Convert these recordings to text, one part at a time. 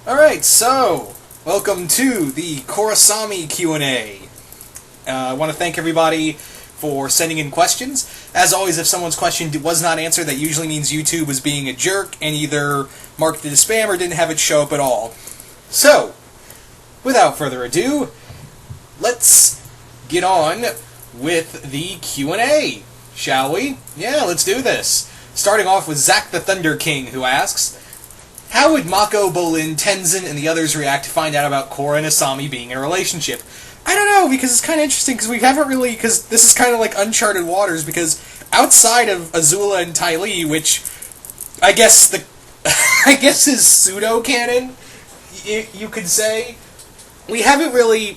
Alright, so, welcome to the Korrasami Q&A. I want to thank everybody for sending in questions. As always, if someone's question was not answered, that usually means YouTube was being a jerk and either marked it as spam or didn't have it show up at all. So, without further ado, let's get on with the Q&A, shall we? Yeah, let's do this. Starting off with Zach the Thunder King, who asks, how would Mako, Bolin, Tenzin, and the others react to find out about Korra and Asami being in a relationship? I don't know, because it's kind of interesting, because we haven't really, because this is kind of like uncharted waters, because outside of Azula and Ty Lee, which I guess is pseudo-canon, you could say, we haven't really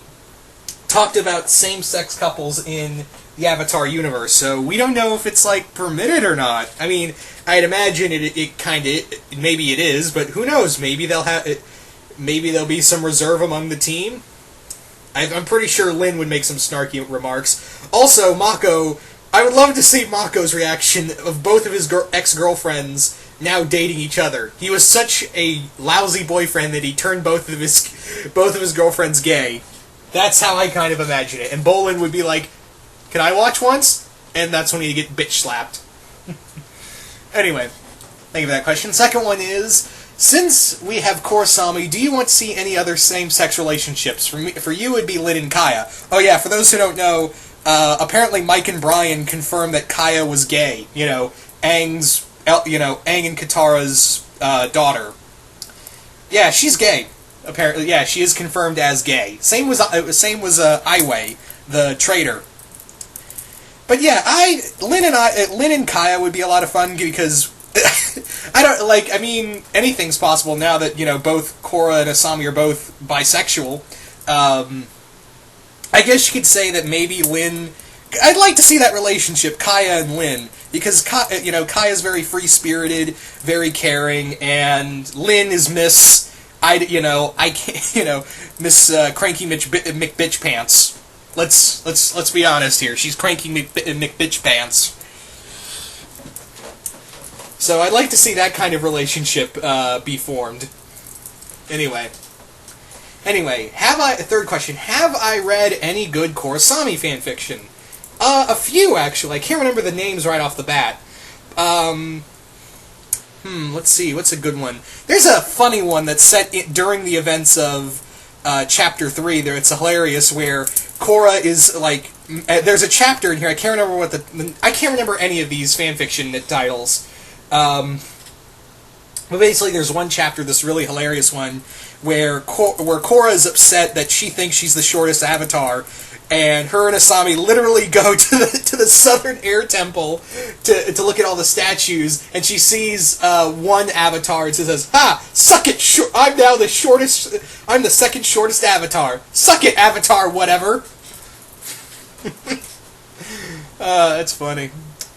talked about same-sex couples in the Avatar universe, so we don't know if it's, like, permitted or not. I mean, I'd imagine it kind of, maybe it is, but who knows, maybe there'll be some reserve among the team. I'm pretty sure Lin would make some snarky remarks. Also, Mako, I would love to see Mako's reaction of both of his ex-girlfriends now dating each other. He was such a lousy boyfriend that he turned both of his girlfriends gay. That's how I kind of imagine it. And Bolin would be like, can I watch once? And that's when he'd get bitch slapped. Anyway, thank you for that question. Second one is, since we have Korrasami, do you want to see any other same-sex relationships? For you, it'd be Lin and Kaya. Oh yeah, for those who don't know, apparently Mike and Brian confirmed that Kaya was gay. You know, Aang and Katara's daughter. Yeah, she's gay. Apparently, yeah, she is confirmed as gay. Same was Aiwei, the traitor. But yeah, Lin and Kaya would be a lot of fun because I mean, anything's possible now that, you know, both Korra and Asami are both bisexual. I guess you could say that maybe Lin, I'd like to see that relationship, Kaya and Lin, because Kaya's very free-spirited, very caring, and Lin is Miss Cranky McBitch Pants. Let's be honest here. She's Cranky McBitch Pants. So I'd like to see that kind of relationship be formed. Anyway, third question, have I read any good Korrasami fanfiction? A few, actually. I can't remember the names right off the bat. Let's see, what's a good one? There's a funny one that's set during the events of Chapter 3. There, it's hilarious, where Korra is, like, there's a chapter in here, I can't remember any of these fanfiction titles. But basically there's one chapter, this really hilarious one, where Korra is upset that she thinks she's the shortest Avatar, and her and Asami literally go to the Southern Air Temple to look at all the statues, and she sees one Avatar and says, "Ha! Suck it! I'm now the shortest. I'm the second shortest Avatar. Suck it, Avatar! Whatever." That's funny.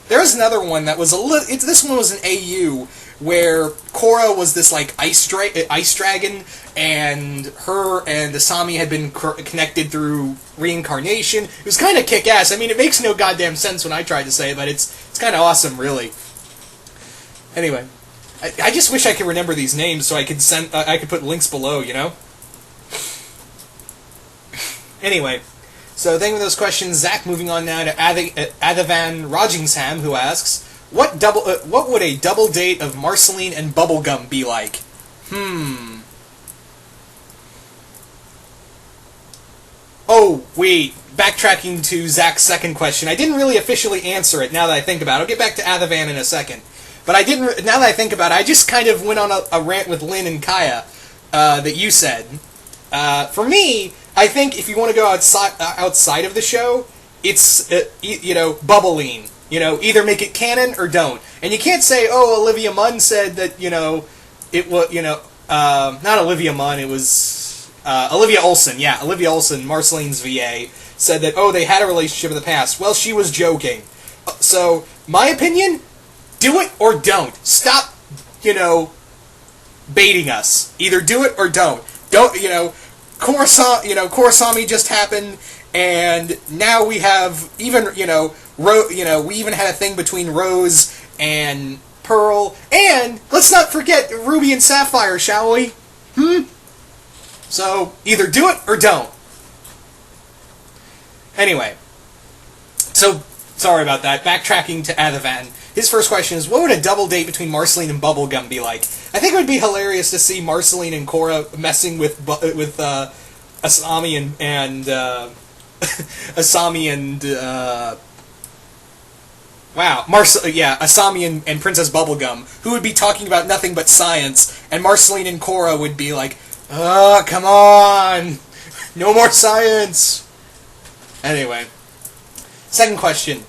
There was another one that was this one was an AU where Korra was this like ice dragon, and her and Asami had been connected through reincarnation. It was kind of kick-ass. I mean, it makes no goddamn sense when I tried to say it, but it's kind of awesome, really. Anyway, I just wish I could remember these names so I could put links below, you know. Anyway. So, thank you for those questions. Zach, moving on now to Adavan Rogingham, who asks, what would a double date of Marceline and Bubblegum be like? Oh, wait. Backtracking to Zach's second question. I didn't really officially answer it, now that I think about it. I'll get back to Adavan in a second. But now that I think about it, I just kind of went on a rant with Lin and Kaya that you said. For me, I think if you want to go outside of the show, it's, Bubbling. You know, either make it canon or don't. And you can't say, oh, Olivia Munn said that, it was, not Olivia Munn, it was, Olivia Olsen. Yeah, Olivia Olsen, Marceline's VA, said that, oh, they had a relationship in the past. Well, she was joking. So, my opinion, do it or don't. Stop, baiting us. Either do it or don't. Don't, Korrasami just happened, and now we have even, we even had a thing between Rose and Pearl, and let's not forget Ruby and Sapphire, shall we? So, either do it or don't. Anyway. So, sorry about that. Backtracking to Adavan. His first question is, what would a double date between Marceline and Bubblegum be like? I think it would be hilarious to see Marceline and Korra messing with Asami and Asami and Asami and Princess Bubblegum, who would be talking about nothing but science, and Marceline and Korra would be like, come on! No more science! Anyway. Second question.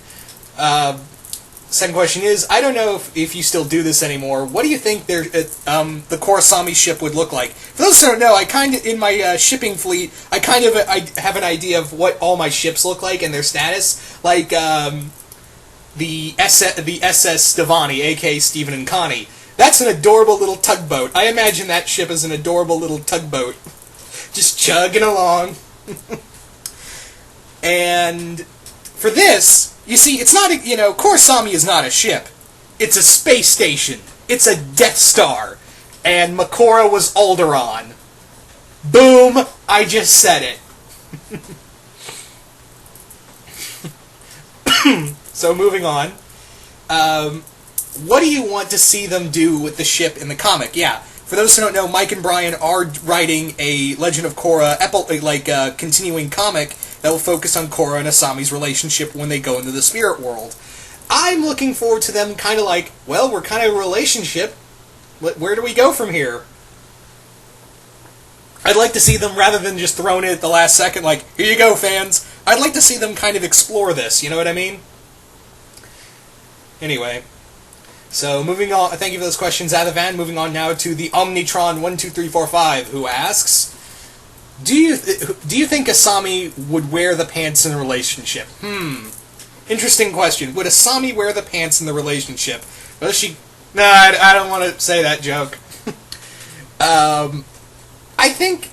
Second question is, I don't know if you still do this anymore. What do you think the Korrasami ship would look like? For those who don't know, in my shipping fleet, I have an idea of what all my ships look like and their status. Like, the SS Stevani, a.k.a. Stephen and Connie. That's an adorable little tugboat. I imagine that ship as an adorable little tugboat. Just chugging along. And for this, you see, it's not Korrasami is not a ship. It's a space station. It's a Death Star. And Makora was Alderaan. Boom! I just said it. So moving on. What do you want to see them do with the ship in the comic? Yeah, for those who don't know, Mike and Brian are writing a Legend of Korra continuing comic that will focus on Korra and Asami's relationship when they go into the spirit world. I'm looking forward to them kind of like, well, we're kind of a relationship. Where do we go from here? I'd like to see them, rather than just throwing it at the last second, like, here you go, fans. I'd like to see them kind of explore this, you know what I mean? Anyway. So, moving on, thank you for those questions, Adavan. Moving on now to the Omnitron12345, who asks, Do you think Asami would wear the pants in a relationship? Interesting question. Would Asami wear the pants in the relationship? Well, Nah, I don't want to say that joke. I think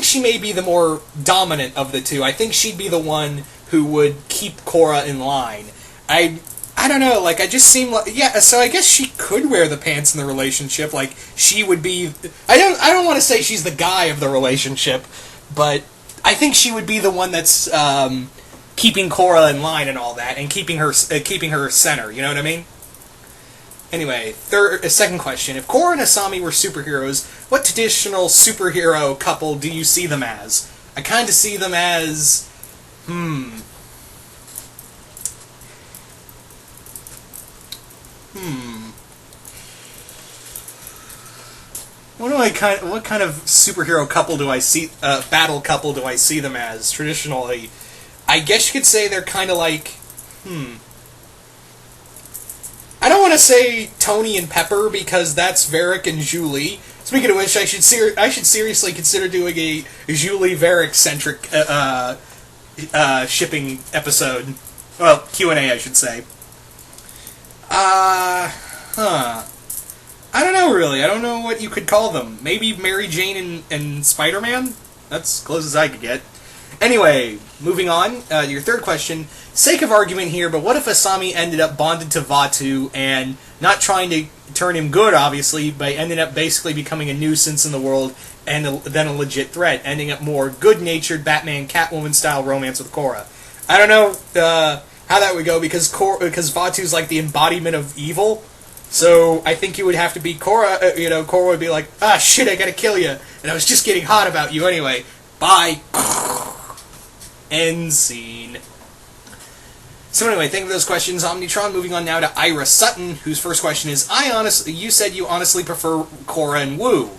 she may be the more dominant of the two. I think she'd be the one who would keep Korra in line. I don't know, like, I just seem like, yeah, so I guess she could wear the pants in the relationship, like, she would be, I don't want to say she's the guy of the relationship, but I think she would be the one that's, keeping Korra in line and all that, and keeping her center, you know what I mean? Anyway, second question, if Korra and Asami were superheroes, what traditional superhero couple do you see them as? I kind of see them as, What kind of superhero couple do I see? Battle couple do I see them as traditionally? I guess you could say they're kind of like. I don't want to say Tony and Pepper because that's Varric and Julie. Speaking of which, I should seriously consider doing a Julie Varric centric shipping episode. Well, Q&A, I should say. I don't know, really. I don't know what you could call them. Maybe Mary Jane and Spider-Man? That's as close as I could get. Anyway, moving on. Your third question. Sake of argument here, but what if Asami ended up bonded to Vaatu and not trying to turn him good, obviously, but ended up basically becoming a nuisance in the world and then a legit threat, ending up more good-natured Batman-Catwoman-style romance with Korra? I don't know how that would go because Vaatu's like the embodiment of evil. So I think you would have to be Korra. Korra would be like, shit, I gotta kill you, and I was just getting hot about you anyway. Bye. End scene. So anyway, thank you for those questions, Omnitron. Moving on now to Ira Sutton, whose first question is, you said you honestly prefer Korra and Wu.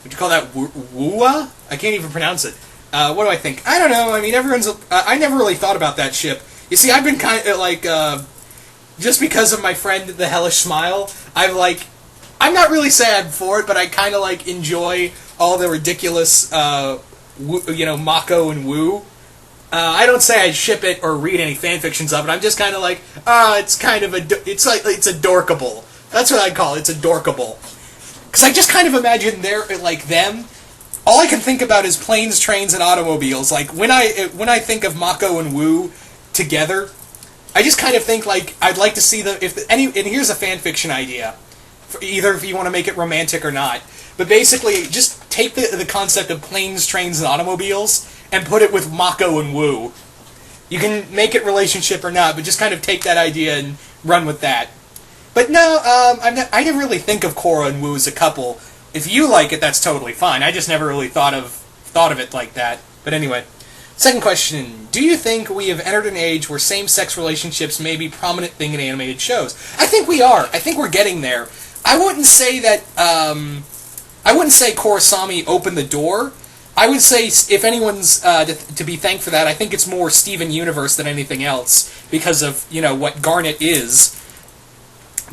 Would you call that Wua? I can't even pronounce it. What do I think? I don't know. I mean, I never really thought about that ship. You see, I've been kind of like, just because of my friend, the Hellish Smile, I'm not really sad for it, but I kind of like enjoy all the ridiculous, Mako and Wu. I don't say I'd ship it or read any fanfictions of it. I'm just kind of like, it's kind of it's adorkable. That's what I'd call it. It's adorkable. Because I just kind of imagine them. All I can think about is planes, trains, and automobiles. Like when I think of Mako and Wu together, I just kind of think like I'd like to see them. And here's a fanfiction idea, either if you want to make it romantic or not. But basically, just take the concept of planes, trains, and automobiles and put it with Mako and Wu. You can make it relationship or not, but just kind of take that idea and run with that. But no, I didn't really think of Korra and Wu as a couple. If you like it, that's totally fine. I just never really thought of it like that. But anyway, second question: do you think we have entered an age where same-sex relationships may be a prominent thing in animated shows? I think we are. I think we're getting there. I wouldn't say that. I wouldn't say Korrasami opened the door. I would say, if anyone's to be thanked for that, I think it's more Steven Universe than anything else because of what Garnet is.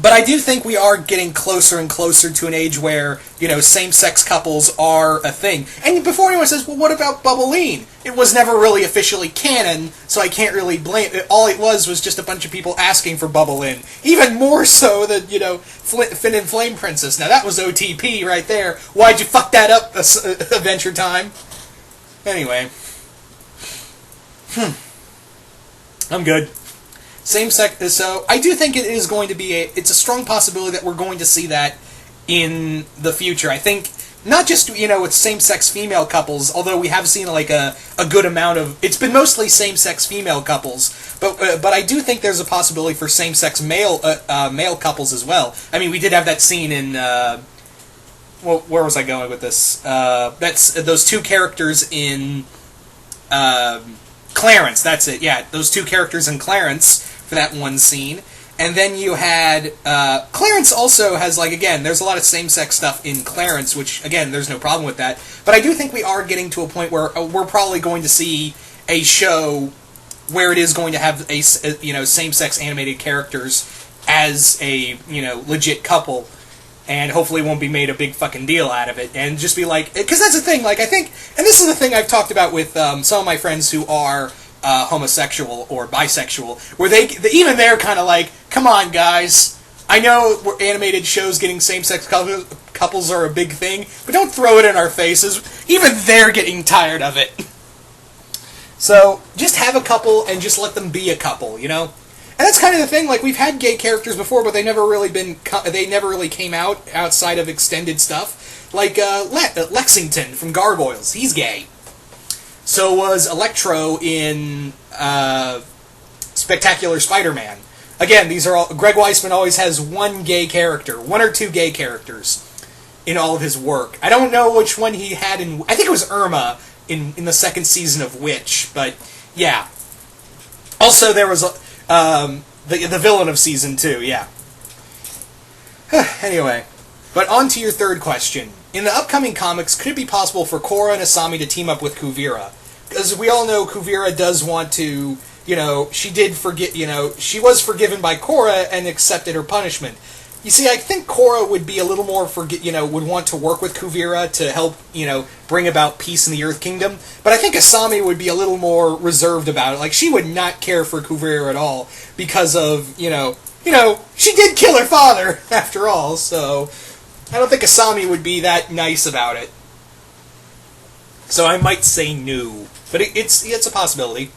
But I do think we are getting closer and closer to an age where, same-sex couples are a thing. And before anyone says, well, what about Bubbleen? It was never really officially canon, so I can't really blame it. All it was just a bunch of people asking for Bubbleen. Even more so than, Finn and Flame Princess. Now, that was OTP right there. Why'd you fuck that up, Adventure Time? Anyway. I'm good. Same sex. So I do think it is going to be it's a strong possibility that we're going to see that in the future. I think not just with same-sex female couples, although we have seen like a good amount of. It's been mostly same-sex female couples, but I do think there's a possibility for same-sex male couples as well. I mean, we did have that scene in. Well, where was I going with this? That's those two characters in Clarence. That's it. Yeah, those two characters in Clarence. For that one scene. And then you had Clarence also has again, there's a lot of same-sex stuff in Clarence, which again, there's no problem with that. But I do think we are getting to a point where we're probably going to see a show where it is going to have a same-sex animated characters as a legit couple, and hopefully won't be made a big fucking deal out of it, and just be because that's the thing. I think, and this is the thing I've talked about with some of my friends who are. Homosexual or bisexual, where even they're kind of come on, guys. I know we're animated shows getting same-sex couples are a big thing, but don't throw it in our faces. Even they're getting tired of it. So just have a couple and just let them be a couple, And that's kind of the thing. We've had gay characters before, but they never really came out outside of extended stuff. Lexington from Gargoyles, he's gay. So was Electro in Spectacular Spider-Man. Again, these are all. Greg Weisman always has one or two gay characters in all of his work. I don't know which one he had in. I think it was Irma in the second season of Witch, but yeah. Also, there was the villain of season 2. Yeah. Anyway, but on to your third question. In the upcoming comics, could it be possible for Korra and Asami to team up with Kuvira? Because we all know Kuvira does want to, she did forget, she was forgiven by Korra and accepted her punishment. You see, I think Korra would be a little more, would want to work with Kuvira to help, bring about peace in the Earth Kingdom. But I think Asami would be a little more reserved about it. She would not care for Kuvira at all because of, she did kill her father, after all, so I don't think Asami would be that nice about it. So I might say no. But it's a possibility.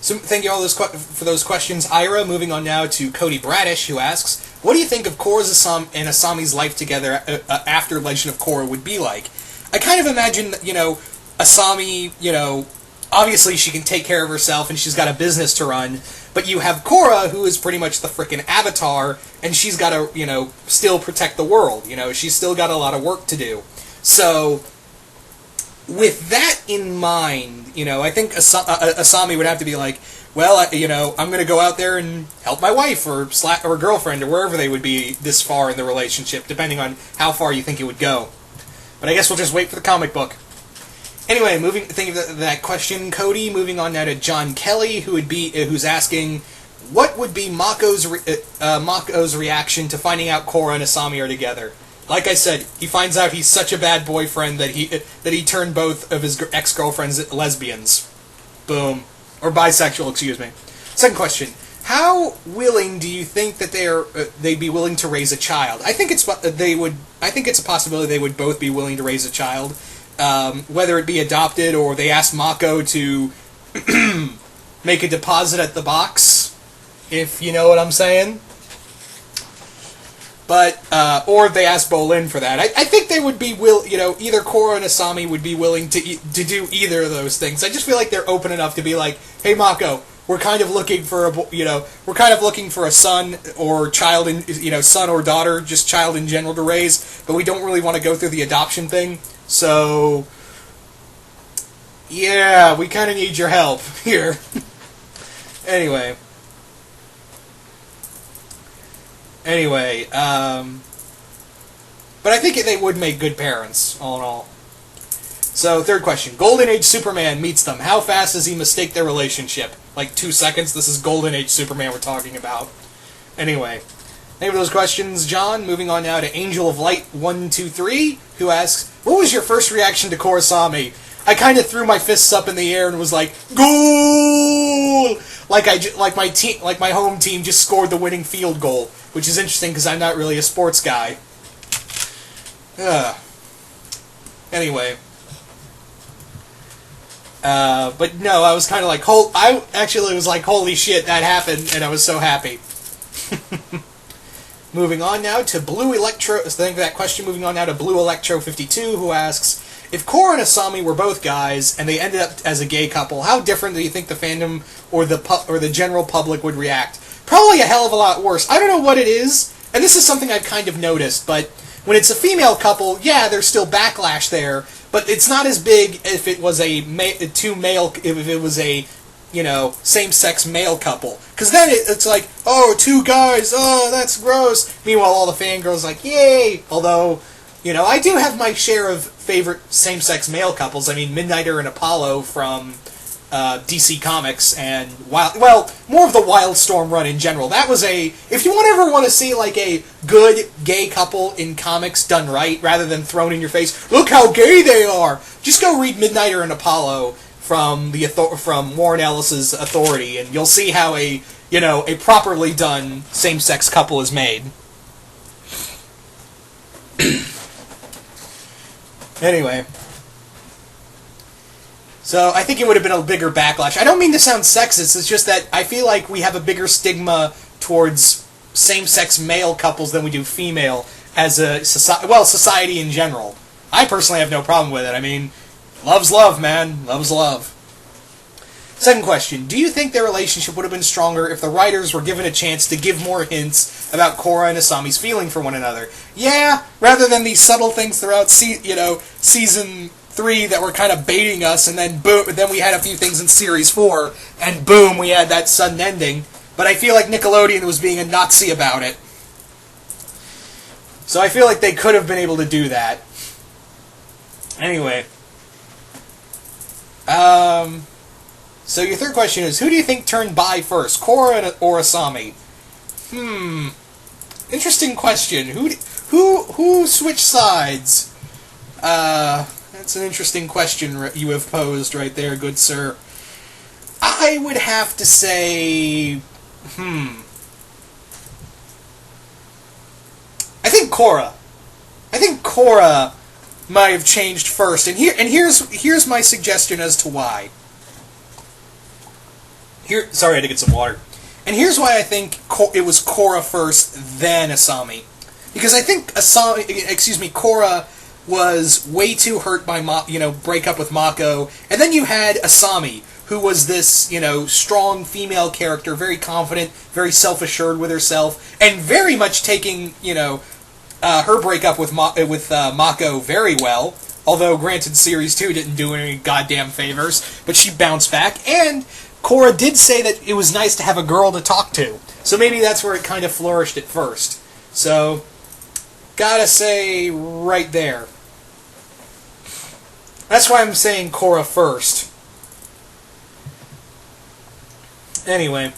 So thank you all for those questions, Ira. Moving on now to Cody Bradish, who asks, what do you think of Korra's and Asami's life together after Legend of Korra would be like? I kind of imagine that, Asami, obviously she can take care of herself and she's got a business to run, but you have Korra, who is pretty much the frickin' Avatar, and she's got to, still protect the world. She's still got a lot of work to do. So with that in mind, I think Asami would have to be well, I'm going to go out there and help my wife or girlfriend or wherever they would be this far in the relationship, depending on how far you think it would go. But I guess we'll just wait for the comic book. Anyway, thinking of that question, Cody. Moving on now to John Kelly, who's asking, what would be Mako's reaction to finding out Korra and Asami are together? Like I said, he finds out he's such a bad boyfriend that he turned both of his ex-girlfriends lesbians. Boom. Or bisexual, excuse me. Second question. How willing do you think that they'd be willing to raise a child? I think it's a possibility they would both be willing to raise a child, whether it be adopted or they ask Mako to make a deposit at the box, if you know what I'm saying. But, or they asked Bolin for that. I think they would be either Korra and Asami would be willing to do either of those things. I just feel like they're open enough to be like, hey Mako, we're kind of looking for a son or child, son or daughter, just child in general to raise, but we don't really want to go through the adoption thing. So, yeah, we kind of need your help here. Anyway, but I think they would make good parents, all in all. So, third question. Golden Age Superman meets them. How fast does he mistake their relationship? Like 2 seconds? This is Golden Age Superman we're talking about. Anyway, any of those questions, John? Moving on now to Angel of Light 123, who asks, what was your first reaction to Korrasami? I kind of threw my fists up in the air and was like, goal! Like my home team just scored the winning field goal, which is interesting because I'm not really a sports guy. Anyway. But no, I was kind of like, I actually was like, holy shit, that happened, and I was so happy. Moving on now to Blue Electro, think that question, moving on now to Blue Electro 52, who asks, if Korra and Asami were both guys, and they ended up as a gay couple, how different do you think the fandom or the general public would react? Probably a hell of a lot worse. I don't know what it is, and this is something I've kind of noticed, but when it's a female couple, yeah, there's still backlash there, but it's not as big if it was if it was a, same-sex male couple. Because then it's like, oh, 2 guys, oh, that's gross. Meanwhile, all the fangirls like, yay! Although, I do have my share of favorite same-sex male couples. I mean, Midnighter and Apollo from DC Comics, and more of the Wildstorm run in general. That was if you ever want to see like a good gay couple in comics done right, rather than thrown in your face, look how gay they are, just go read Midnighter and Apollo from Warren Ellis's Authority, and you'll see how a properly done same-sex couple is made. Anyway. So, I think it would have been a bigger backlash. I don't mean to sound sexist, it's just that I feel like we have a bigger stigma towards same-sex male couples than we do female as a society in general. I personally have no problem with it. I mean, love's love, man. Love's love. Second question. Do you think their relationship would have been stronger if the writers were given a chance to give more hints about Korra and Asami's feeling for one another? Yeah, rather than these subtle things throughout season 3 that were kind of baiting us, and then boom, then we had a few things in series 4, and boom, we had that sudden ending. But I feel like Nickelodeon was being a Nazi about it. So I feel like they could have been able to do that. Anyway. So your third question is, who do you think turned bi first, Korra or Asami? Interesting question. Who switched sides? That's an interesting question you have posed right there, good sir. I would have to say, I think Korra. I think Korra might have changed first, and here's my suggestion as to why. Sorry, I had to get some water. And here's why I think it was Korra first, then Asami. Because I think Korra was way too hurt by breakup with Mako, and then you had Asami, who was this, strong female character, very confident, very self-assured with herself, and very much taking, her breakup with Mako very well. Although, granted, Series 2 didn't do any goddamn favors, but she bounced back, and Korra did say that it was nice to have a girl to talk to. So maybe that's where it kind of flourished at first. So, gotta say right there. That's why I'm saying Korra first. Anyway.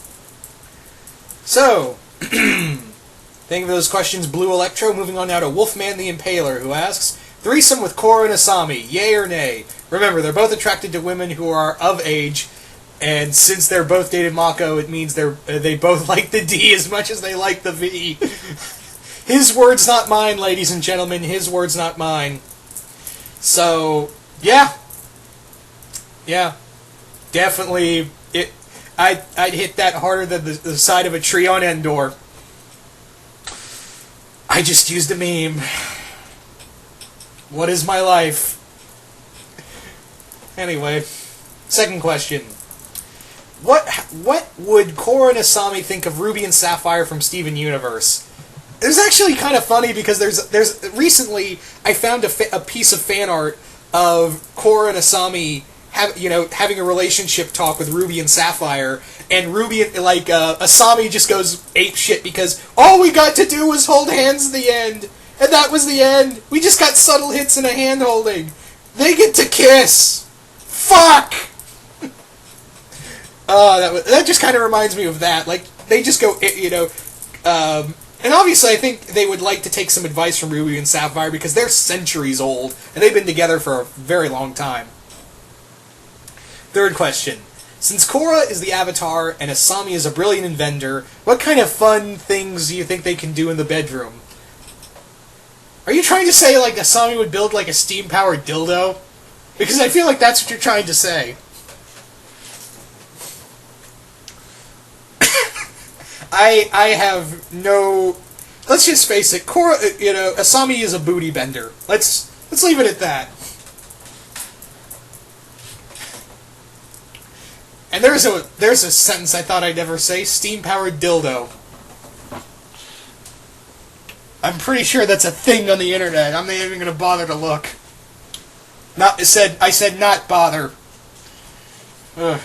So, thank you for those questions, Blue Electro. Moving on now to Wolfman the Impaler, who asks, threesome with Korra and Asami, yay or nay? Remember, they're both attracted to women who are of age, and since they're both dated Mako, it means they both like the D as much as they like the V. His words, not mine, ladies and gentlemen. His words, not mine. So, yeah. Yeah. Definitely, I'd hit that harder than the side of a tree on Endor. I just used a meme. What is my life? Anyway, second question. What would Korrasami think of Ruby and Sapphire from Steven Universe? It was actually kind of funny because there's recently I found a piece of fan art of Korrasami having a relationship talk with Ruby and Sapphire, and Ruby Asami just goes ape shit because all we got to do was hold hands at the end, and that was the end. We just got subtle hits and a hand holding. They get to kiss. Fuck. That just kind of reminds me of that. Like they just go, and obviously I think they would like to take some advice from Ruby and Sapphire because they're centuries old and they've been together for a very long time. Third question. Since Korra is the Avatar and Asami is a brilliant inventor, what kind of fun things do you think they can do in the bedroom? Are you trying to say, like, Asami would build, like, a steam-powered dildo? Because I feel like that's what you're trying to say. I have no... Let's just face it, Korra, Asami is a booty bender. Let's leave it at that. And there's a sentence I thought I'd never say: steam-powered dildo. I'm pretty sure that's a thing on the internet. I'm not even going to bother to look. I said not bother. Ugh.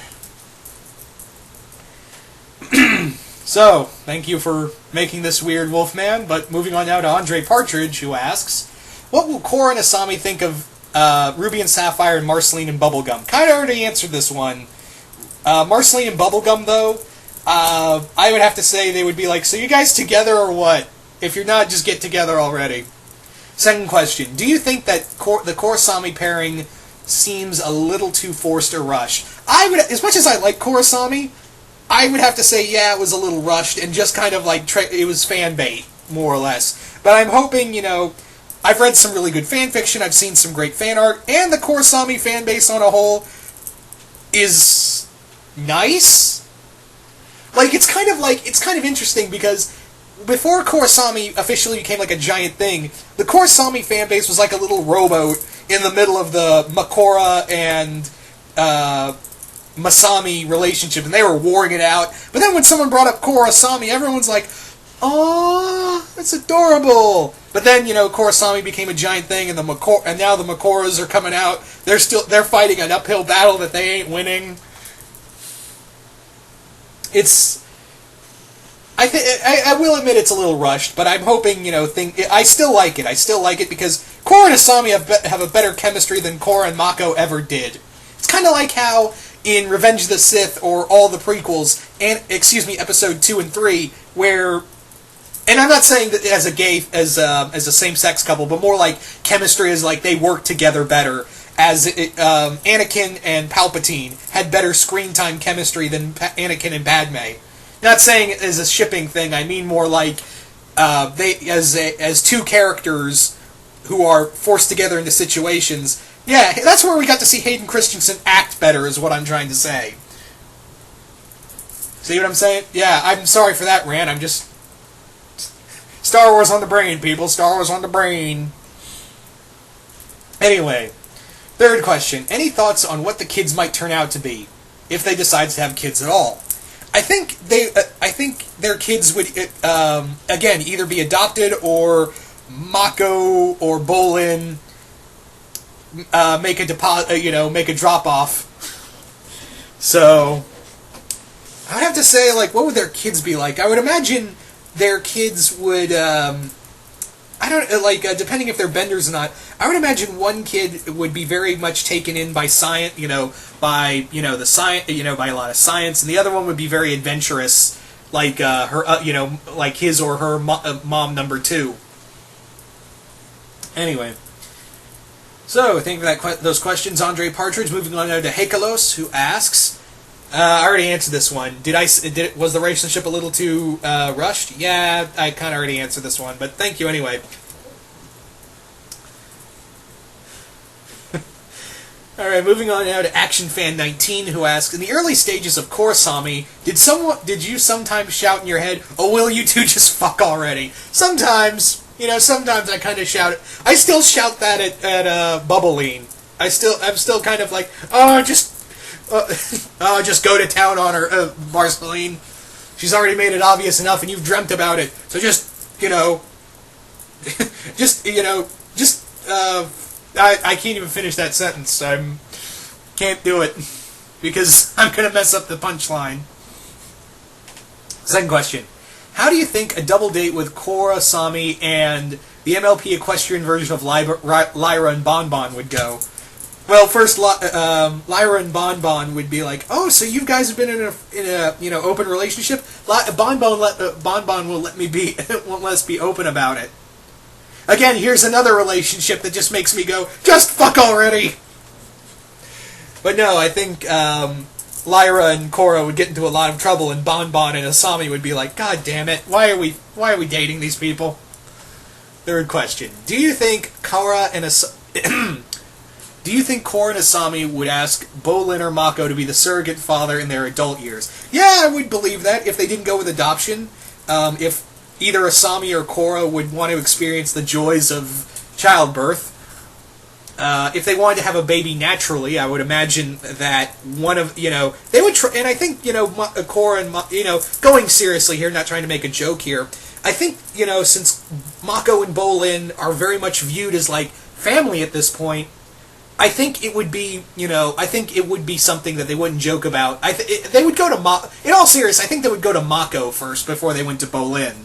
So, thank you for making this weird Wolfman, but moving on now to Andre Partridge, who asks, what will Korra and Asami think of Ruby and Sapphire and Marceline and Bubblegum? Kind of already answered this one. Marceline and Bubblegum, though, I would have to say they would be like, so you guys together or what? If you're not, just get together already. Second question. Do you think that the Korrasami pairing seems a little too forced or rushed? As much as I like Korrasami, I would have to say, yeah, it was a little rushed and just kind of like, it was fan bait, more or less. But I'm hoping, I've read some really good fan fiction, I've seen some great fan art, and the Korrasami fan base on a whole is nice. Like, it's kind of interesting because before Korrasami officially became like a giant thing, the Korrasami fan base was like a little rowboat in the middle of the Makora and Masami relationship, and they were warring it out. But then when someone brought up Korrasami, everyone's like, "Oh, that's adorable." But then, Korrasami became a giant thing, and and now the Makoras are coming out. They're fighting an uphill battle that they ain't winning. I will admit it's a little rushed, but I'm hoping, I still like it. I still like it because Korra and Asami have a better chemistry than Korra and Mako ever did. It's kind of like how in Revenge of the Sith or all the prequels, episode 2 and 3, where, and I'm not saying that as a same-sex couple, but more like chemistry is like they work together better. As Anakin and Palpatine had better screen time chemistry than Anakin and Padme. Not saying it as a shipping thing. I mean more like they as two characters who are forced together into situations. Yeah, that's where we got to see Hayden Christensen act better. Is what I'm trying to say. See what I'm saying? Yeah, I'm sorry for that rant. I'm just Star Wars on the brain, people. Star Wars on the brain. Anyway. Third question. Any thoughts on what the kids might turn out to be, if they decide to have kids at all? I think their kids would, again, either be adopted or Mako or Bolin make a drop off. So I would have to say, like, what would their kids be like? I would imagine their kids would. Depending if they're benders or not, I would imagine one kid would be very much taken in by science, by a lot of science, and the other one would be very adventurous, like like his or her mom number 2. Anyway, so thank you for those questions, Andre Partridge. Moving on now to Hekalos, who asks, I already answered this one. Was the relationship a little too rushed? Yeah, I kind of already answered this one, but thank you anyway. Alright, moving on now to ActionFan19, who asks, in the early stages of Korrasami, did you sometimes shout in your head, "Oh, will you two just fuck already?" Sometimes. sometimes I kind of shout it. I still shout that at Bubbleine. I'm still kind of like, just go to town on her, Marceline. She's already made it obvious enough, and you've dreamt about it. So I can't even finish that sentence. Can't do it because I'm gonna mess up the punchline. Second question: how do you think a double date with Korrasami and the MLP equestrian version of Lyra and Bonbon would go? Well, first, Lyra and Bonbon would be like, "Oh, so you guys have been in a open relationship? Bonbon will let won't let us be open about it." Again, here's another relationship that just makes me go, "Just fuck already." But no, I think Lyra and Korra would get into a lot of trouble, and Bonbon and Asami would be like, "God damn it, why are we dating these people?" Third question: do you think Korra and Asami would ask Bolin or Mako to be the surrogate father in their adult years? Yeah, I would believe that if they didn't go with adoption. If either Asami or Korra would want to experience the joys of childbirth. If they wanted to have a baby naturally, I would imagine that one of, they would try, and I think, Korra and, going seriously here, not trying to make a joke here, I think, since Mako and Bolin are very much viewed as, like, family at this point, I think it would be, something that they wouldn't joke about. They would go to in all seriousness, I think they would go to Mako first before they went to Bolin.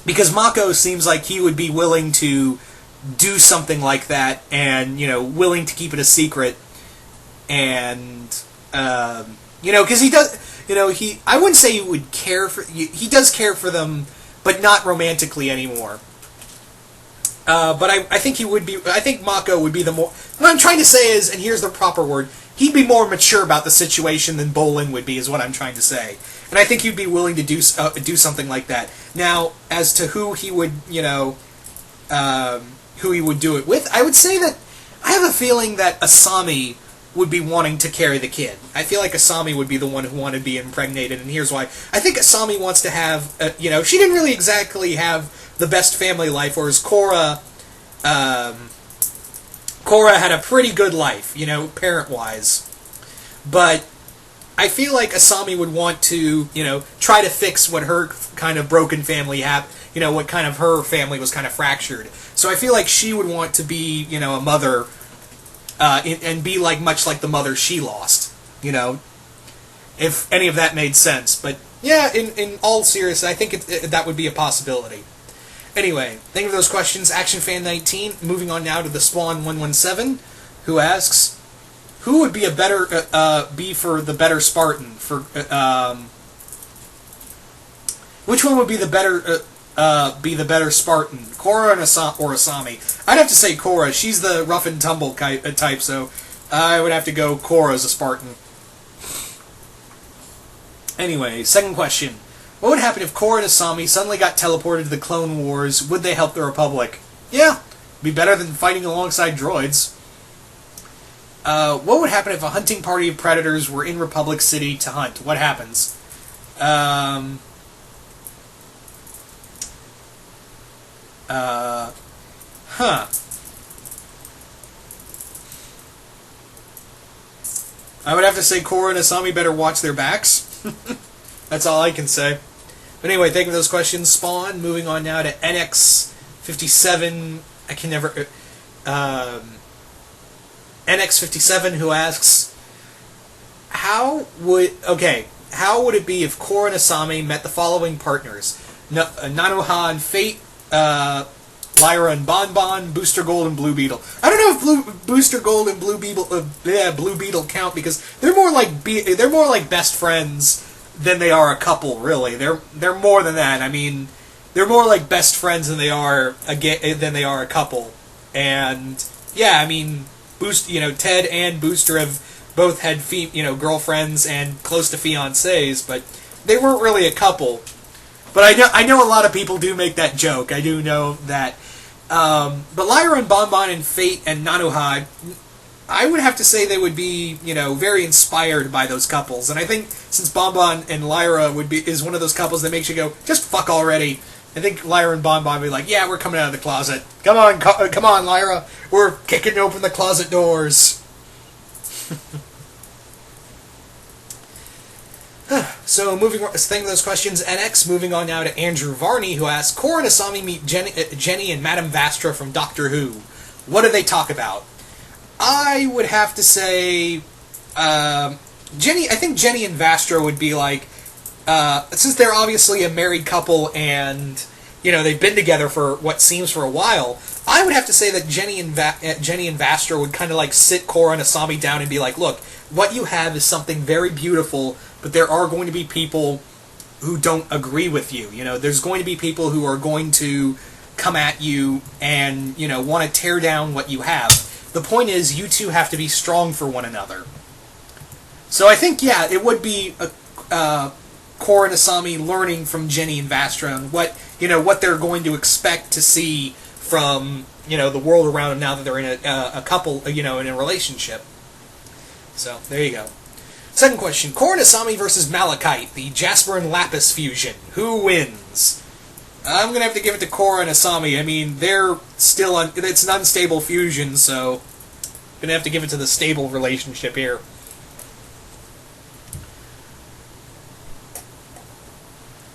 Because Mako seems like he would be willing to do something like that, and willing to keep it a secret, and because he does, I wouldn't say he would care for, he does care for them, but not romantically anymore. But I think I think Mako would be the more, what I'm trying to say is, and here's the proper word, he'd be more mature about the situation than Bolin would be, is what I'm trying to say. And I think he'd be willing to do something like that. Now, as to who he would, who he would do it with, I would say that I have a feeling that Asami would be wanting to carry the kid. I feel like Asami would be the one who wanted to be impregnated, and here's why. I think Asami wants to have, she didn't really exactly have the best family life, whereas Korra had a pretty good life, parent-wise. But I feel like Asami would want to, try to fix what her kind of broken family what kind of her family was kind of fractured. So I feel like she would want to be, a mother, and be much like the mother she lost, if any of that made sense. But yeah, in all seriousness, I think that would be a possibility. Anyway, thank you for those questions, ActionFan19. Moving on now to the Spawn117, who asks, who would be a better for the better Spartan? Which one would be the better Spartan, Korra or Asami? I'd have to say Korra. She's the rough and tumble type, so I would have to go Korra as a Spartan. Anyway, second question. What would happen if Korra and Asami suddenly got teleported to the Clone Wars? Would they help the Republic? Yeah, be better than fighting alongside droids. What would happen if a hunting party of predators were in Republic City to hunt? What happens? I would have to say Korra and Asami better watch their backs. That's all I can say. But anyway, thank you for those questions, Spawn. Moving on now to NX57. I can never... NX57, who asks, how would it be if Korra and Asami met the following partners? Nanoha and Fate, Lyra and Bonbon, Booster Gold and Blue Beetle. I don't know if Booster Gold and Blue Beetle count, because they're more like best friends than they are a couple. Really, they're more than that. I mean, they're more like best friends than they are a couple. And yeah, I mean, Ted and Booster have both had girlfriends and close to fiancés, but they weren't really a couple. But I know a lot of people do make that joke. I do know that. But Lyra and Bonbon and Fate and Nanoha, I would have to say they would be, very inspired by those couples. And I think since Bonbon and Lyra is one of those couples that makes you go, just fuck already, I think Lyra and Bon Bon would be like, yeah, we're coming out of the closet. Come on, come on, Lyra. We're kicking open the closet doors. So, thank those questions, NX. Moving on now to Andrew Varney, who asks, Korra and Asami meet Jenny and Madame Vastra from Doctor Who. What do they talk about? I would have to say, Jenny. I think Jenny and Vastra would be like, since they're obviously a married couple and they've been together for what seems for a while. I would have to say that Jenny and Vastra would kind of like sit Korra and Asami down and be like, look, what you have is something very beautiful, but there are going to be people who don't agree with you. There's going to be people who are going to come at you and want to tear down what you have. The point is, you two have to be strong for one another. So I think, yeah, it would be Korra and Asami learning from Jenny and Vastra and what they're going to expect to see from the world around them now that they're in a couple, in a relationship. So there you go. Second question: Korra and Asami versus Malachite, the Jasper and Lapis fusion. Who wins? I'm gonna have to give it to Korra and Asami. I mean, they're still it's an unstable fusion, so I'm gonna have to give it to the stable relationship here.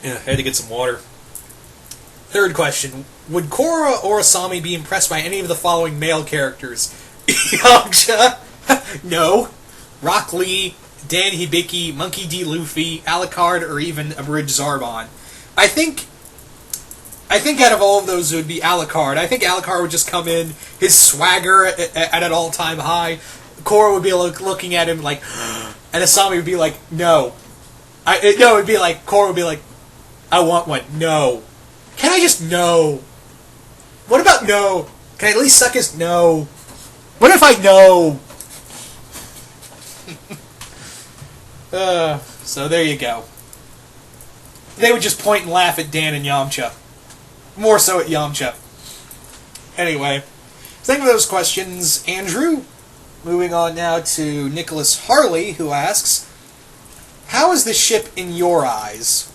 Yeah, I had to get some water. Third question: would Korra or Asami be impressed by any of the following male characters? Yamcha? No. Rock Lee, Dan Hibiki, Monkey D. Luffy, Alucard, or even Abridged Zarbon. I think out of all of those, it would be Alucard. I think Alucard would just come in, his swagger at an all-time high. Korra would be looking at him like, and Asami would be like, no. It'd be like, Korra would be like, I want one. No. Can I just no? What about no? Can I at least suck his no? What if I no? So there you go. They would just point and laugh at Dan and Yamcha. More so at Yamcha. Anyway, thank you for those questions, Andrew. Moving on now to Nicholas Harley, who asks, how is the ship in your eyes?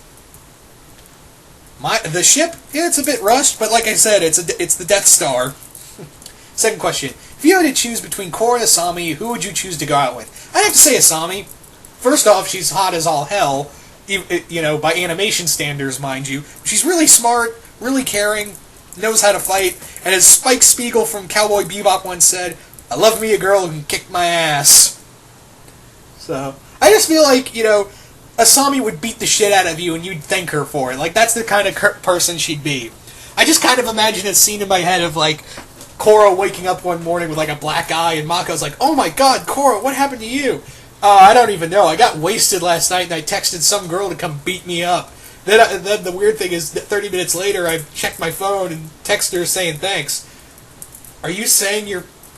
The ship? Yeah, it's a bit rushed, but like I said, it's the Death Star. Second question. If you had to choose between Korra and Asami, who would you choose to go out with? I'd have to say Asami. First off, she's hot as all hell, by animation standards, mind you. She's really smart, really caring, knows how to fight, and as Spike Spiegel from Cowboy Bebop once said, I love me a girl who can kick my ass. So, I just feel like, Asami would beat the shit out of you and you'd thank her for it. Like, that's the kind of person she'd be. I just kind of imagine a scene in my head of, like, Korra waking up one morning with, like, a black eye, and Mako's like, oh my god, Korra, what happened to you? I don't even know. I got wasted last night and I texted some girl to come beat me up. Then the weird thing is that 30 minutes later I checked my phone and texted her saying thanks. Are you saying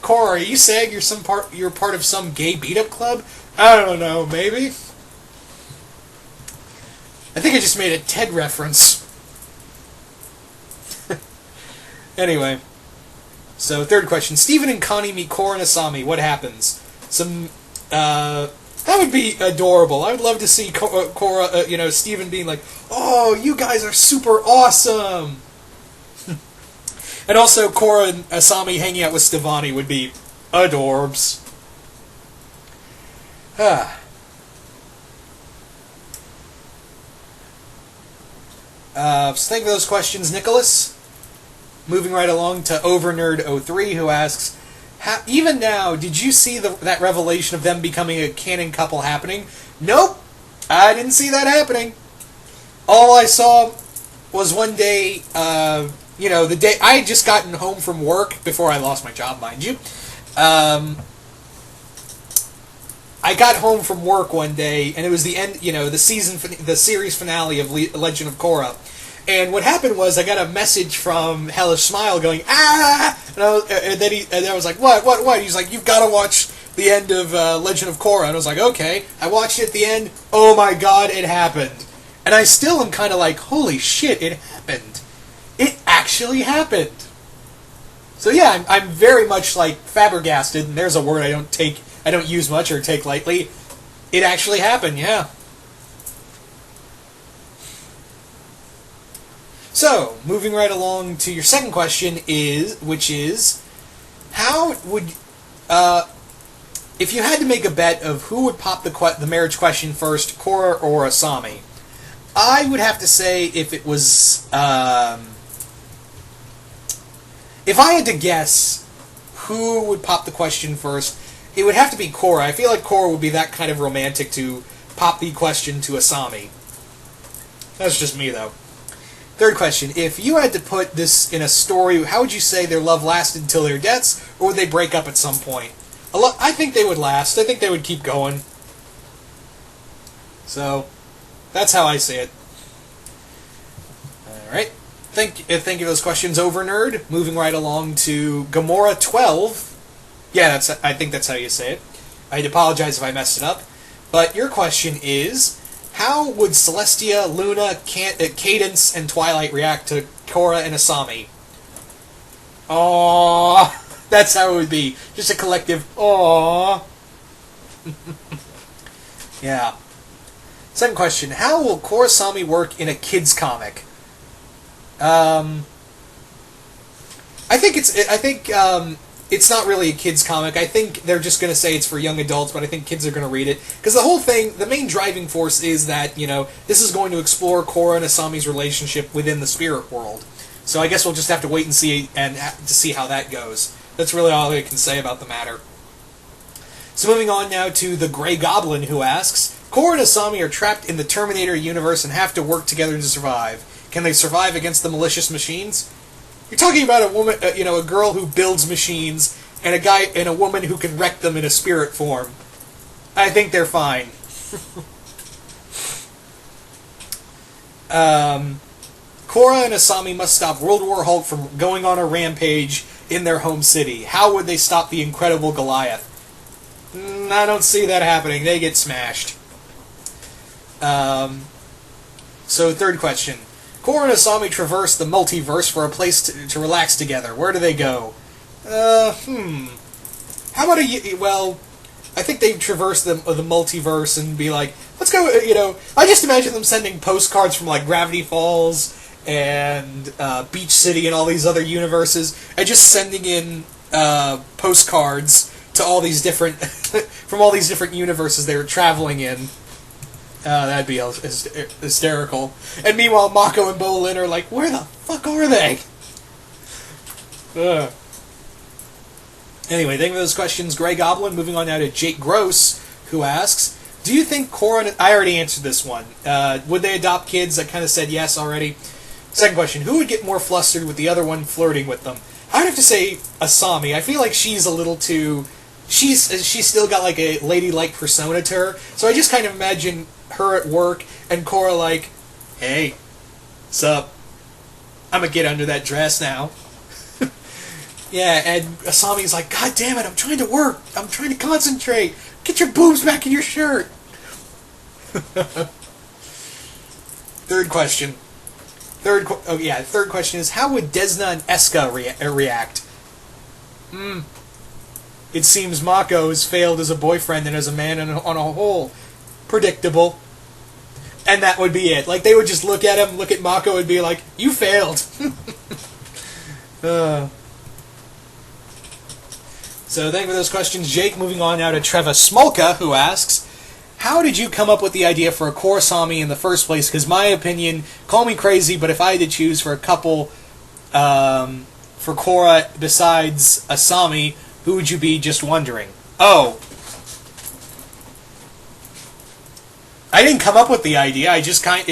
Korra, are you saying you're part of some gay beat-up club? I don't know, maybe? I think I just made a TED reference. Anyway. So, third question. Steven and Connie meet Korra and Asami. What happens? That would be adorable. I would love to see Korra, Steven being like, oh, you guys are super awesome! And also, Korra and Asami hanging out with Stevani would be adorbs. So thank you for those questions, Nicholas. Moving right along to Overnerd03, who asks, even now, did you see that revelation of them becoming a canon couple happening? Nope, I didn't see that happening. All I saw was one day, the day I had just gotten home from work before I lost my job, mind you. I got home from work one day, and it was the end, the series finale of Legend of Korra. And what happened was I got a message from Hellish Smile going, ah! And I was like, what? He's like, you've got to watch the end of Legend of Korra. And I was like, okay. I watched it at the end. Oh my god, it happened. And I still am kind of like, holy shit, it happened. It actually happened. So yeah, I'm very much like flabbergasted, and there's a word I don't use much or take lightly. It actually happened, yeah. So, moving right along to your second question which is, how would, if you had to make a bet of who would pop the marriage question first, Korra or Asami, I would have to say if it was, if I had to guess who would pop the question first, it would have to be Korra. I feel like Korra would be that kind of romantic to pop the question to Asami. That's just me, though. Third question. If you had to put this in a story, how would you say their love lasted until their deaths, or would they break up at some point? I think they would last. I think they would keep going. So, that's how I see it. Alright. Thank you for those questions, over nerd. Moving right along to Gamora 12. Yeah, I think that's how you say it. I'd apologize if I messed it up. But your question is, how would Celestia, Luna, Cadence, and Twilight react to Korra and Asami? Aww. That's how it would be. Just a collective aww. Yeah. Second question. How will Korrasami work in a kid's comic? I think it's not really a kid's comic. I think they're just going to say it's for young adults, but I think kids are going to read it. Because the whole thing, the main driving force is that, this is going to explore Korra and Asami's relationship within the spirit world. So I guess we'll just have to wait and see how that goes. That's really all I can say about the matter. So moving on now to the Grey Goblin, who asks, Korra and Asami are trapped in the Terminator universe and have to work together to survive. Can they survive against the malicious machines? You're talking about a woman, a girl who builds machines, and a guy and a woman who can wreck them in a spirit form. I think they're fine. Korra and Asami must stop World War Hulk from going on a rampage in their home city. How would they stop the Incredible Goliath? I don't see that happening. They get smashed. So, third question. Korra and Asami traverse the multiverse for a place to relax together. Where do they go? How about I think they traverse the multiverse and be like, let's go, I just imagine them sending postcards from, Gravity Falls and Beach City and all these other universes, and just sending in postcards to all these different, from all these different universes they were traveling in. That'd be hysterical. And meanwhile, Mako and Bolin are like, where the fuck are they? Anyway, thank you for those questions, Grey Goblin. Moving on now to Jake Gross, who asks, do you think Korra... I already answered this one. Would they adopt kids? I kind of said yes already. Second question, who would get more flustered with the other one flirting with them? I would have to say Asami. I feel like she's a little too... She's still got, a ladylike persona to her, so I just kind of imagine her at work, and Korra like, hey, sup? I'm gonna get under that dress now. Yeah, and Asami's like, God damn it, I'm trying to work. I'm trying to concentrate. Get your boobs back in your shirt. Third question. Third question is, how would Desna and Eska react? It seems Mako has failed as a boyfriend and as a man on a whole. Predictable. And that would be it. They would just look at him, look at Mako, and be like, you failed. So thank you for those questions, Jake. Moving on now to Treva Smolka, who asks, how did you come up with the idea for a Korrasami in the first place? Because my opinion, call me crazy, but if I had to choose for a couple for Korra besides Asami, who would you be? Just wondering. Oh. I didn't come up with the idea. It just kind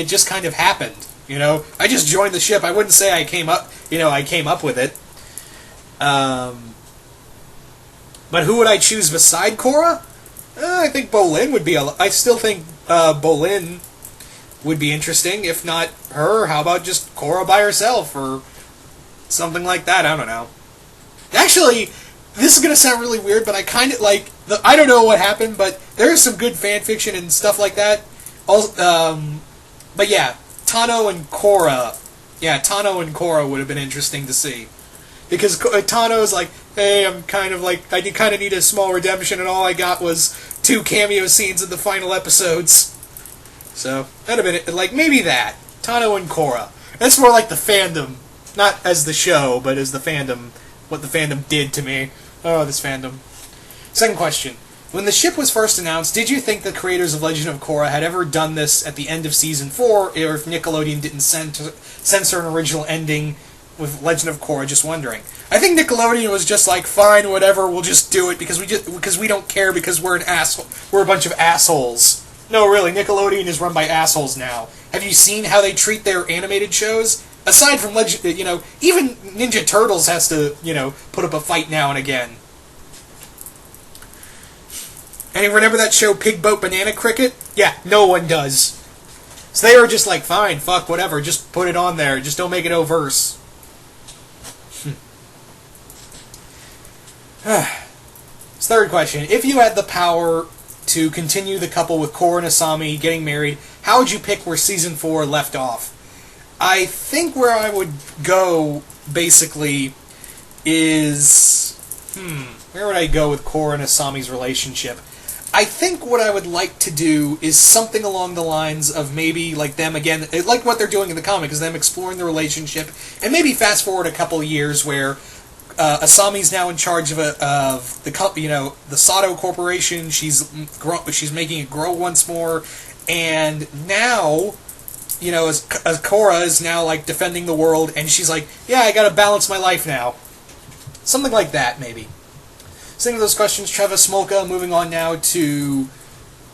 of happened. I just joined the ship. I wouldn't say I came up with it. But who would I choose beside Korra? I think Bolin would be. I still think Bolin would be interesting. If not her, how about just Korra by herself or something like that? I don't know. Actually, this is gonna sound really weird, but I kind of like. I don't know what happened, but there is some good fan fiction and stuff like that. But yeah, Tano and Korra. Yeah, Tano and Korra would have been interesting to see. Because Tano's like, hey, I kind of need a small redemption, and all I got was 2 cameo scenes in the final episodes. So, that'd have been, maybe that. Tano and Korra. That's more like the fandom. Not as the show, but as the fandom. What the fandom did to me. Oh, this fandom. Second question. When the ship was first announced, did you think the creators of Legend of Korra had ever done this at the end of Season 4, or if Nickelodeon didn't censor an original ending with Legend of Korra? Just wondering. I think Nickelodeon was just like, fine, whatever, we'll just do it because we don't care because we're a bunch of assholes. No, really, Nickelodeon is run by assholes now. Have you seen how they treat their animated shows? Aside from Legend, even Ninja Turtles has to, put up a fight now and again. And you remember that show Pig Boat Banana Cricket? Yeah, no one does. So they were just like, fine, fuck, whatever, just put it on there, just don't make it O-verse. Third question. If you had the power to continue the couple with Korra and Asami getting married, how would you pick where Season 4 left off? I think where I would go, basically, is... where would I go with Korra and Asami's relationship? I think what I would like to do is something along the lines of maybe, like them again, like what they're doing in the comic, is them exploring the relationship, and maybe fast forward a couple of years where Asami's now in charge of the Sato Corporation. She's making it grow once more, and now, as Korra is now like defending the world, and she's like, yeah, I got to balance my life now. Something like that, maybe. Same with those questions, Travis Smolka. Moving on now to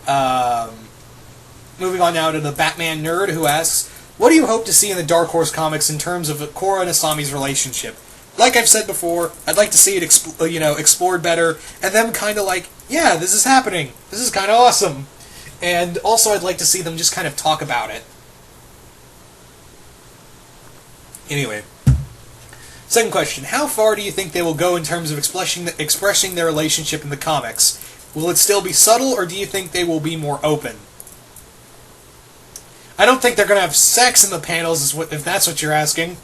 the Batman nerd, who asks, "What do you hope to see in the Dark Horse comics in terms of Korra and Asami's relationship?" Like I've said before, I'd like to see it explored better, and them kind of like, yeah, this is happening. This is kind of awesome. And also, I'd like to see them just kind of talk about it. Anyway. Second question. How far do you think they will go in terms of expressing their relationship in the comics? Will it still be subtle, or do you think they will be more open? I don't think they're going to have sex in the panels, if that's what you're asking.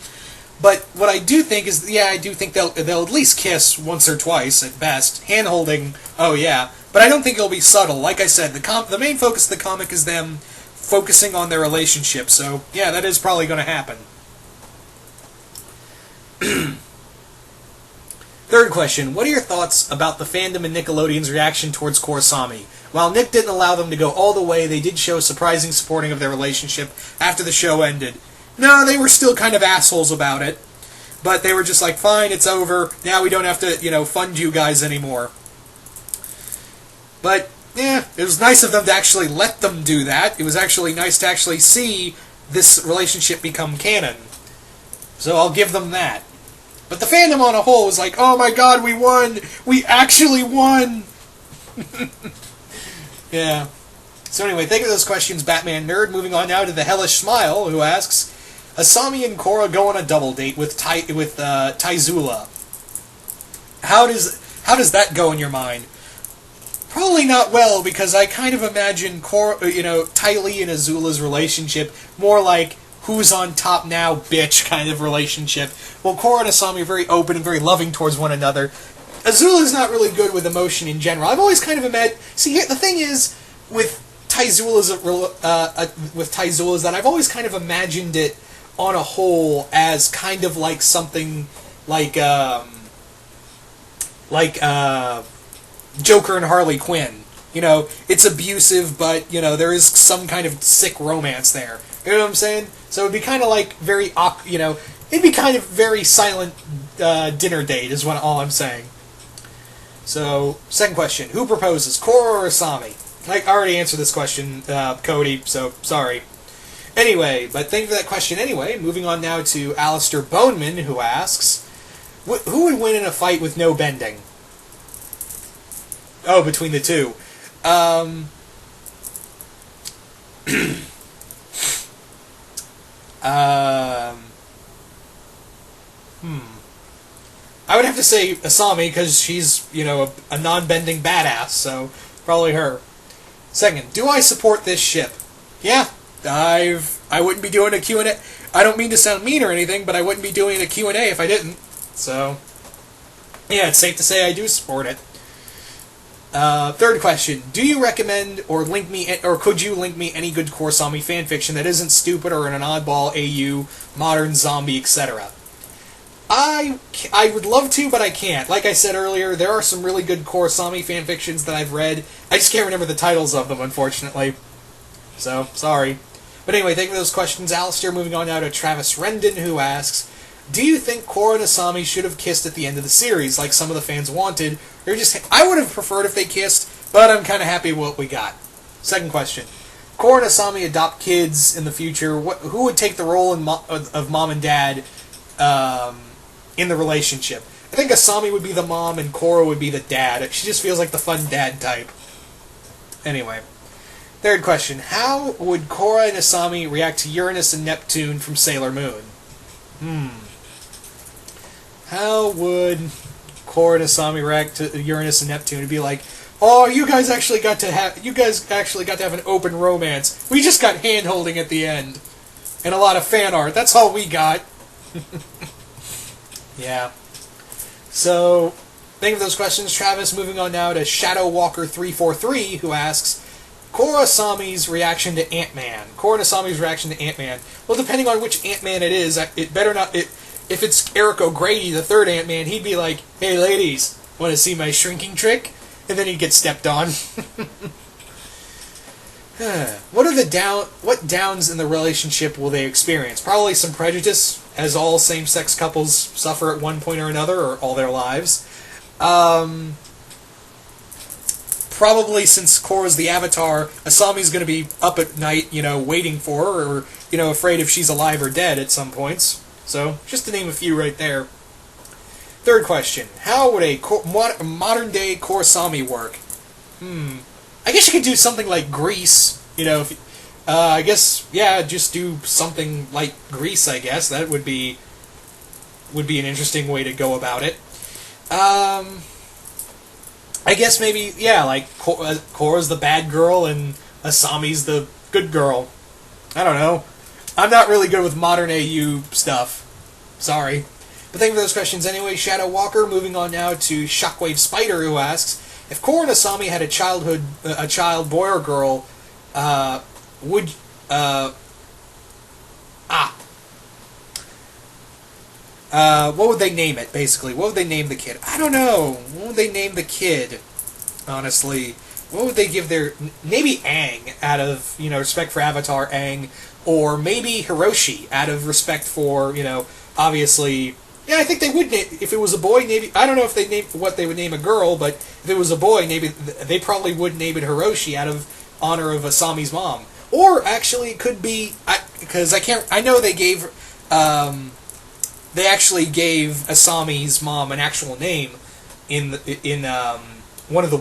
But what I do think is, yeah, I do think they'll at least kiss once or twice, at best. Hand-holding, oh yeah. But I don't think it'll be subtle. Like I said, the main focus of the comic is them focusing on their relationship. So, yeah, that is probably going to happen. Third question. What are your thoughts about the fandom and Nickelodeon's reaction towards Korrasami? While Nick didn't allow them to go all the way, they did show surprising supporting of their relationship after the show ended. No, they were still kind of assholes about it. But they were just like, fine, it's over. Now we don't have to, fund you guys anymore. But, yeah, it was nice of them to actually let them do that. It was actually nice to actually see this relationship become canon. So I'll give them that. But the fandom on a whole was like, oh my god, we won! We actually won! Yeah. So anyway, thank you for those questions, Batman Nerd. Moving on now to the Hellish Smile, who asks, Asami and Korra go on a double date with Taizula. How does that go in your mind? Probably not well, because I kind of imagine Ty Lee and Azula's relationship more like who's on top now, bitch kind of relationship. Well, Korra and Asami are very open and very loving towards one another. Azula's not really good with emotion in general. I've always kind of imagined... See, the thing is, with Taizula's that I've always kind of imagined it on a whole as kind of like something like Joker and Harley Quinn. It's abusive, but, there is some kind of sick romance there. You know what I'm saying? So it'd be kind of like very, it'd be kind of very silent dinner date is all I'm saying. So, second question. Who proposes, Korra or Asami? I already answered this question, Cody, so sorry. Anyway, but thank you for that question anyway. Moving on now to Alistair Boneman, who asks, who would win in a fight with no bending? Oh, between the two. I would have to say Asami, because she's, a non-bending badass, so probably her. Second, do I support this ship? Yeah, I wouldn't be doing a Q&A. I don't mean to sound mean or anything, but I wouldn't be doing a Q&A if I didn't. So, yeah, it's safe to say I do support it. Third question: do you recommend or link me, or could you link me any good Korrasami fanfiction that isn't stupid or an oddball AU, modern zombie, etc.? I would love to, but I can't. Like I said earlier, there are some really good Korrasami fanfictions that I've read. I just can't remember the titles of them, unfortunately. So, sorry. But anyway, thank you for those questions, Alistair. Moving on now to Travis Rendon, who asks, do you think Korra and Asami should have kissed at the end of the series, like some of the fans wanted? Or just, I would have preferred if they kissed, but I'm kind of happy with what we got. Second question. Korra and Asami adopt kids in the future. Who would take the role of mom and dad in the relationship? I think Asami would be the mom and Korra would be the dad. She just feels like the fun dad type. Anyway. Third question. How would Korra and Asami react to Uranus and Neptune from Sailor Moon? How would Korra and Asami react to Uranus and Neptune? It'd be like, oh, you guys actually got to have an open romance. We just got hand holding at the end. And a lot of fan art. That's all we got. Yeah. So, thank you for those questions, Travis. Moving on now to Shadow Walker 343, who asks, Korra Asami's reaction to Ant-Man. Korra and Asami's reaction to Ant-Man. Well, depending on which Ant-Man it is, it better not... If it's Eric O'Grady, the third Ant-Man, he'd be like, hey, ladies, want to see my shrinking trick? And then he'd get stepped on. What downs in the relationship will they experience? Probably some prejudice, as all same-sex couples suffer at one point or another, or all their lives. Probably, since Korra's the Avatar, Asami's going to be up at night, waiting for her, or, afraid if she's alive or dead at some points. So, just to name a few right there. Third question. How would a modern-day Korrasami work? I guess you could do something like Grease. I guess, yeah, just do something like Grease, I guess. That would be an interesting way to go about it. I guess maybe, yeah, like Korra's the bad girl and Asami's the good girl. I don't know. I'm not really good with modern AU stuff. Sorry. But thank you for those questions anyway, Shadow Walker. Moving on now to Shockwave Spider, who asks, if Korra and Asami had a child, boy or girl, what would they name it, basically? What would they name the kid? I don't know. What would they name the kid, honestly? What would they give their... Maybe Aang, out of, respect for Avatar, Aang. Or maybe Hiroshi, out of respect for, obviously... Yeah, I think they would name... If it was a boy, maybe... I don't know if they name what they would name a girl, but if it was a boy, maybe they probably would name it Hiroshi, out of honor of Asami's mom. Or, actually, it could be... Because I know they gave... They actually gave Asami's mom an actual name in one of the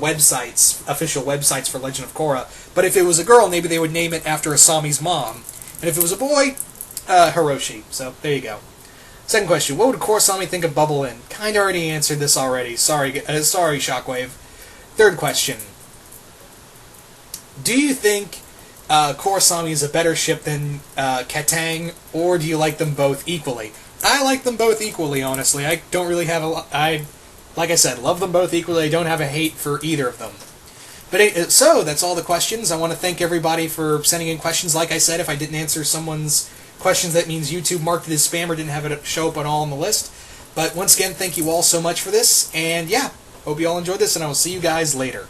official websites for Legend of Korra. But if it was a girl, maybe they would name it after Asami's mom. And if it was a boy, Hiroshi. So, there you go. Second question. What would Korrasami think of Bubble In? Kinda already answered this already. Sorry, Shockwave. Third question. Do you think Korrasami is a better ship than Katang, or do you like them both equally? I like them both equally, honestly. I don't really have like I said, love them both equally. I don't have a hate for either of them. But so, that's all the questions. I want to thank everybody for sending in questions. Like I said, if I didn't answer someone's questions, that means YouTube marked it as spam or didn't have it show up all on the list. But once again, thank you all so much for this. And yeah, hope you all enjoyed this, and I will see you guys later.